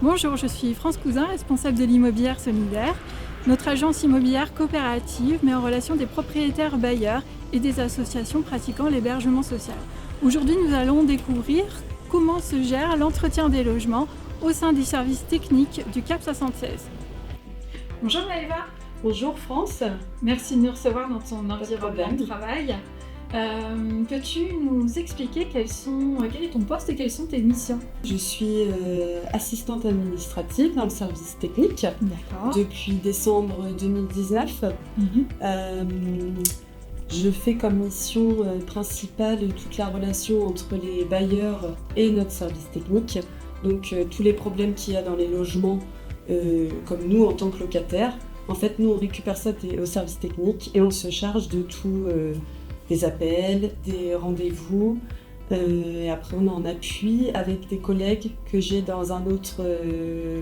Bonjour, je suis France Cousin, responsable de l'immobilière solidaire. Notre agence immobilière coopérative met en relation des propriétaires bailleurs et des associations pratiquant l'hébergement social. Aujourd'hui, nous allons découvrir comment se gère l'entretien des logements au sein du service technique du CAP 76. Bonjour Maëva. Bonjour France. Merci de nous recevoir dans ton environnement de travail. Peux-tu nous expliquer quel est ton poste et quelles sont tes missions? Je suis assistante administrative dans le service technique. D'accord. Depuis décembre 2019. Je fais comme mission principale toute la relation entre les bailleurs et notre service technique. Donc tous les problèmes qu'il y a dans les logements, comme nous en tant que locataires, en fait nous on récupère ça au service technique et on se charge de tout. Des appels, des rendez-vous, et après on est en appui avec des collègues que j'ai dans un autre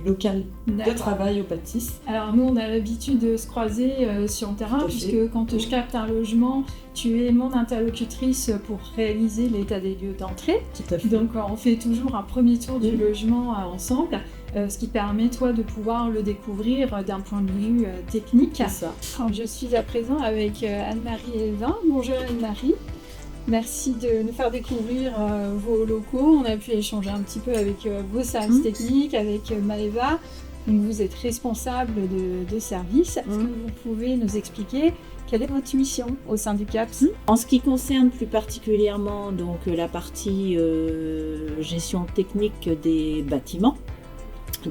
local de travail au bâtisse. Alors nous on a l'habitude de se croiser sur le terrain puisque quand je capte un logement, tu es mon interlocutrice pour réaliser l'état des lieux d'entrée. Tout à fait. Donc on fait toujours un premier tour du logement ensemble. Ce qui permet, toi, de pouvoir le découvrir d'un point de vue technique. C'est ça. Alors, je suis à présent avec Anne-Marie Elvin. Bonjour Anne-Marie. Merci de nous faire découvrir vos locaux. On a pu échanger un petit peu avec vos services techniques, avec Maëva. Donc, vous êtes responsable de service. Est-ce que vous pouvez nous expliquer quelle est votre mission au sein du CAPS? En ce qui concerne plus particulièrement donc, la partie gestion technique des bâtiments,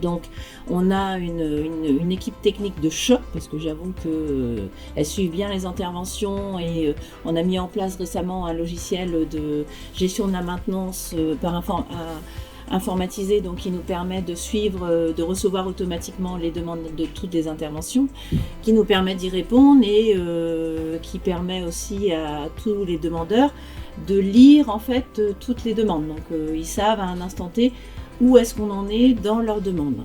donc on a une équipe technique de choc parce que j'avoue qu'elle suit bien les interventions et on a mis en place récemment un logiciel de gestion de la maintenance informatisé, donc qui nous permet de suivre, de recevoir automatiquement les demandes de toutes les interventions, qui nous permet d'y répondre et qui permet aussi à tous les demandeurs de lire en fait toutes les demandes. Donc ils savent à un instant T où est-ce qu'on en est dans leur demande.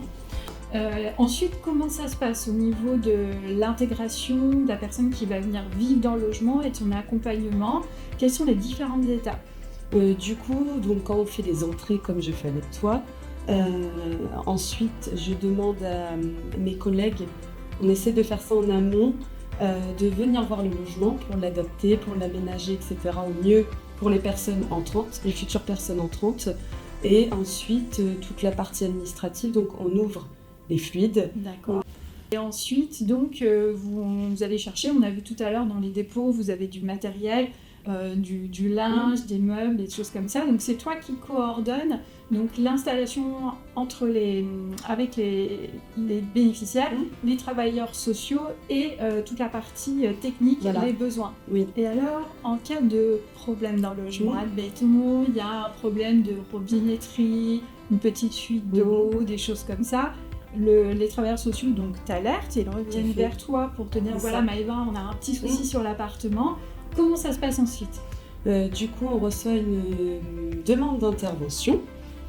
Ensuite, comment ça se passe au niveau de l'intégration de la personne qui va venir vivre dans le logement et de son accompagnement? Quelles sont les différentes étapes? Du coup, donc, quand on fait les entrées comme je fais avec toi, ensuite je demande à mes collègues, on essaie de faire ça en amont, de venir voir le logement pour l'adapter, pour l'aménager, etc. au mieux pour les personnes entrantes, les futures personnes entrantes. Et ensuite, toute la partie administrative, donc on ouvre les fluides. D'accord. Et ensuite, donc, vous allez chercher, on a vu tout à l'heure dans les dépôts, vous avez du matériel, du linge, des meubles, des choses comme ça. Donc c'est toi qui coordonne donc, l'installation avec les bénéficiaires, les travailleurs sociaux et toute la partie technique, les besoins. Oui. Et alors, en cas de problème dans le logement, admettons, il y a un problème de robinetterie, une petite fuite d'eau, des choses comme ça. Les travailleurs sociaux donc t'alertent et ils reviennent vers toi pour te dire voilà Maëva, on a un petit souci sur l'appartement. Comment ça se passe ensuite? Du coup, on reçoit une demande d'intervention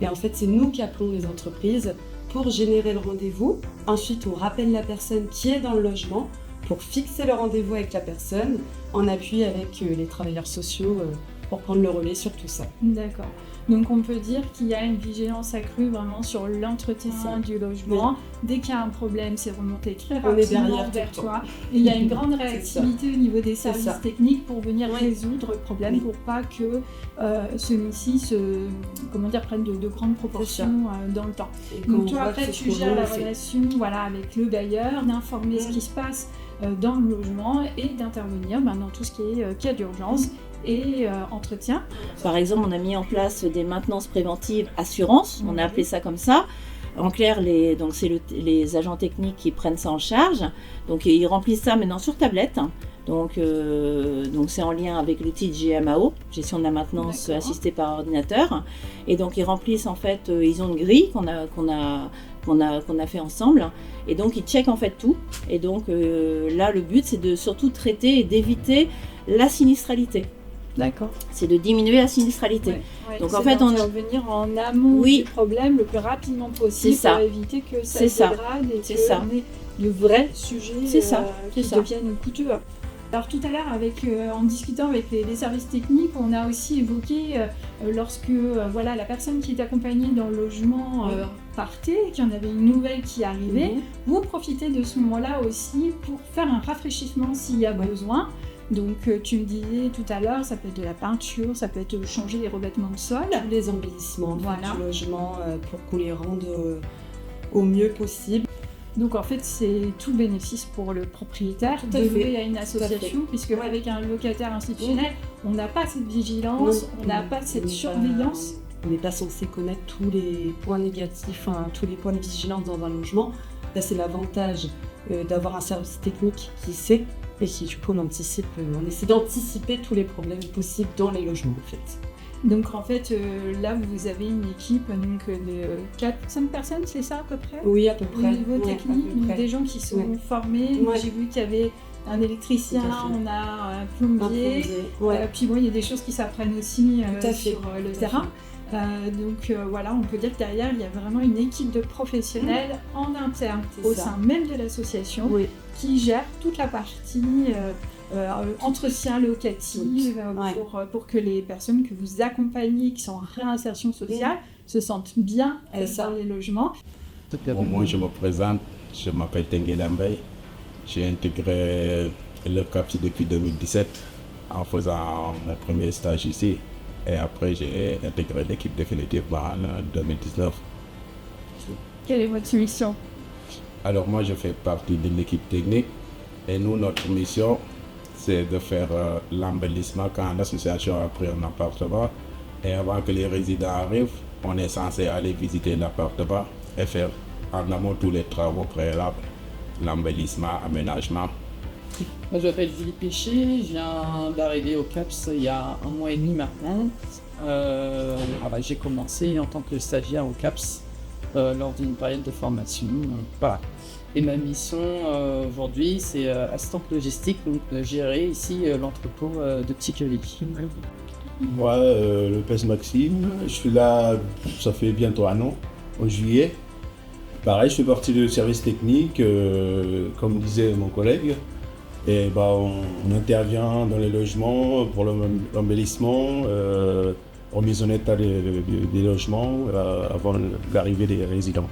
et en fait, c'est nous qui appelons les entreprises pour générer le rendez-vous. Ensuite, on rappelle la personne qui est dans le logement pour fixer le rendez-vous avec la personne en appui avec les travailleurs sociaux pour prendre le relais sur tout ça. D'accord. Donc on peut dire qu'il y a une vigilance accrue vraiment sur l'entretien du logement. Dès qu'il y a un problème, c'est remonté très rapidement vers toi. Et il y a une grande réactivité au niveau des services techniques pour venir résoudre le problème pour pas que celui-ci prenne de grandes proportions dans le temps. Donc toi après tu gères la relation avec le bailleur, d'informer ce qui se passe dans le logement et d'intervenir dans tout ce qui est cas d'urgence. Et entretien. Par exemple, on a mis en place des maintenances préventives assurances, on a appelé ça comme ça. En clair, c'est les agents techniques qui prennent ça en charge. Donc ils remplissent ça maintenant sur tablette. Donc c'est en lien avec l'outil de GMAO, gestion de la maintenance assistée par ordinateur. Et donc ils remplissent en fait, ils ont une grille qu'on a fait ensemble. Et donc ils checkent en fait tout. Et donc là le but c'est de surtout traiter et d'éviter la sinistralité. D'accord. C'est de diminuer la sinistralité. Donc en fait, on va venir en amont du problème le plus rapidement possible pour éviter que ça se dégrade et que ait de vrais sujets qui deviennent coûteux. Alors tout à l'heure, en discutant avec les services techniques, on a aussi évoqué lorsque la personne qui est accompagnée dans le logement partait, qu'il y en avait une nouvelle qui arrivait, vous profitez de ce moment-là aussi pour faire un rafraîchissement s'il y a besoin. Donc tu me disais tout à l'heure, ça peut être de la peinture, ça peut être changer les revêtements de sol. Tous les embellissements du logement pour qu'on les rende au mieux possible. Donc en fait, c'est tout bénéfice pour le propriétaire de louer à une association, puisque avec un locataire institutionnel, on n'a pas cette vigilance, on n'a pas cette surveillance. On n'est pas censé connaître tous les points négatifs, tous les points de vigilance dans un logement. Là, c'est l'avantage d'avoir un service technique qui sait et qui, du coup, on essaie d'anticiper tous les problèmes possibles dans les logements, en fait. Donc en fait, là vous avez une équipe donc, de 4-5 personnes, c'est ça à peu près? Oui, à peu près. Au niveau technique, donc des gens qui sont formés. Ouais. J'ai vu qu'il y avait un électricien, on a un plombier. Puis bon, il y a des choses qui s'apprennent aussi sur le terrain. Donc voilà, on peut dire que derrière, il y a vraiment une équipe de professionnels en interne, au sein même de l'association, qui gère toute la partie entretien locatif pour que les personnes que vous accompagnez, qui sont en réinsertion sociale, se sentent bien dans les logements. Bon, moi, je me présente, je m'appelle Tengue Lambay. J'ai intégré le CAPS depuis 2017 en faisant mon premier stage ici. Et après, j'ai intégré l'équipe définitivement en 2019. Quelle est votre mission? Alors moi, je fais partie de l'équipe technique. Et nous, notre mission, c'est de faire l'embellissement quand l'association a pris un appartement. Et avant que les résidents arrivent, on est censé aller visiter l'appartement et faire en amont tous les travaux préalables, l'embellissement, aménagement. Moi, je m'appelle Philippe Péché, je viens d'arriver au CAPS il y a 1 mois et demi maintenant. J'ai commencé en tant que stagiaire au CAPS lors d'une période de formation. Voilà. Et ma mission aujourd'hui, c'est assistante logistique, donc gérer ici l'entrepôt de Petit-Quevilly. Moi, Lopez Maxime, je suis là, ça fait bientôt 1 an, en juillet. Pareil, je fais partie du service technique, comme disait mon collègue. Et on intervient dans les logements pour l'embellissement, remise en état des logements avant l'arrivée des résidents.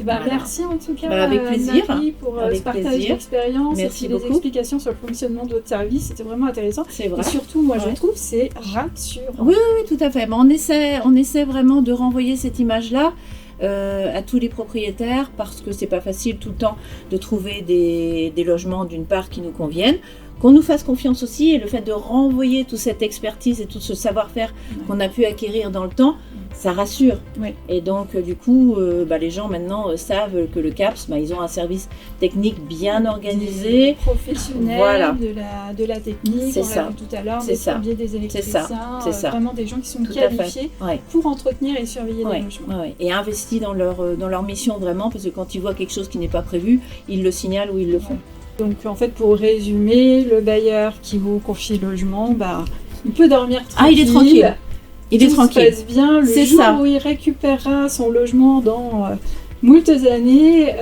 Merci en tout cas avec plaisir. Marie pour ce partage d'expérience et puis les explications sur le fonctionnement de votre service. C'était vraiment intéressant. C'est vrai. Et surtout, moi je trouve c'est rassurant. Oui, tout à fait. On essaie vraiment de renvoyer cette image-là à tous les propriétaires parce que c'est pas facile tout le temps de trouver des logements d'une part qui nous conviennent. Qu'on nous fasse confiance aussi et le fait de renvoyer toute cette expertise et tout ce savoir-faire qu'on a pu acquérir dans le temps, ça rassure. Et donc du coup, les gens maintenant savent que le CAPS, ils ont un service technique bien organisé. Professionnel de la technique, c'est on l'a vu tout à l'heure, des plombiers, des électriciens, vraiment des gens qui sont qualifiés pour entretenir et surveiller les logements. Et investis dans leur mission vraiment, parce que quand ils voient quelque chose qui n'est pas prévu, ils le signalent ou ils le font. Donc en fait, pour résumer, le bailleur qui vous confie le logement, il peut dormir tranquille. Il est tranquille. Il est tranquille. Tout se passe bien. Le jour où il récupérera son logement dans moultes années,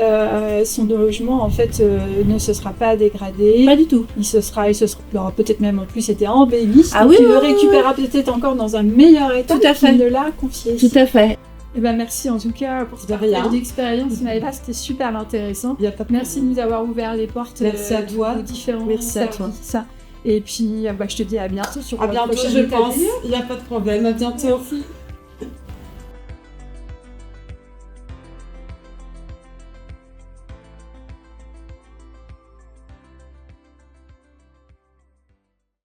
son logement en fait ne se sera pas dégradé. Pas du tout. Il aura peut-être même en plus été embelli. Il le récupérera peut-être encore dans un meilleur état qu'il ne l'a confié. Tout à fait. Merci en tout cas pour cette partage d'expérience. Maëva, c'était super intéressant. Merci de nous avoir ouvert les portes à toi. aux différents Merci à toi. Et puis je te dis à bientôt sur à bientôt, je pense. Il n'y a pas de problème. À bientôt. Merci.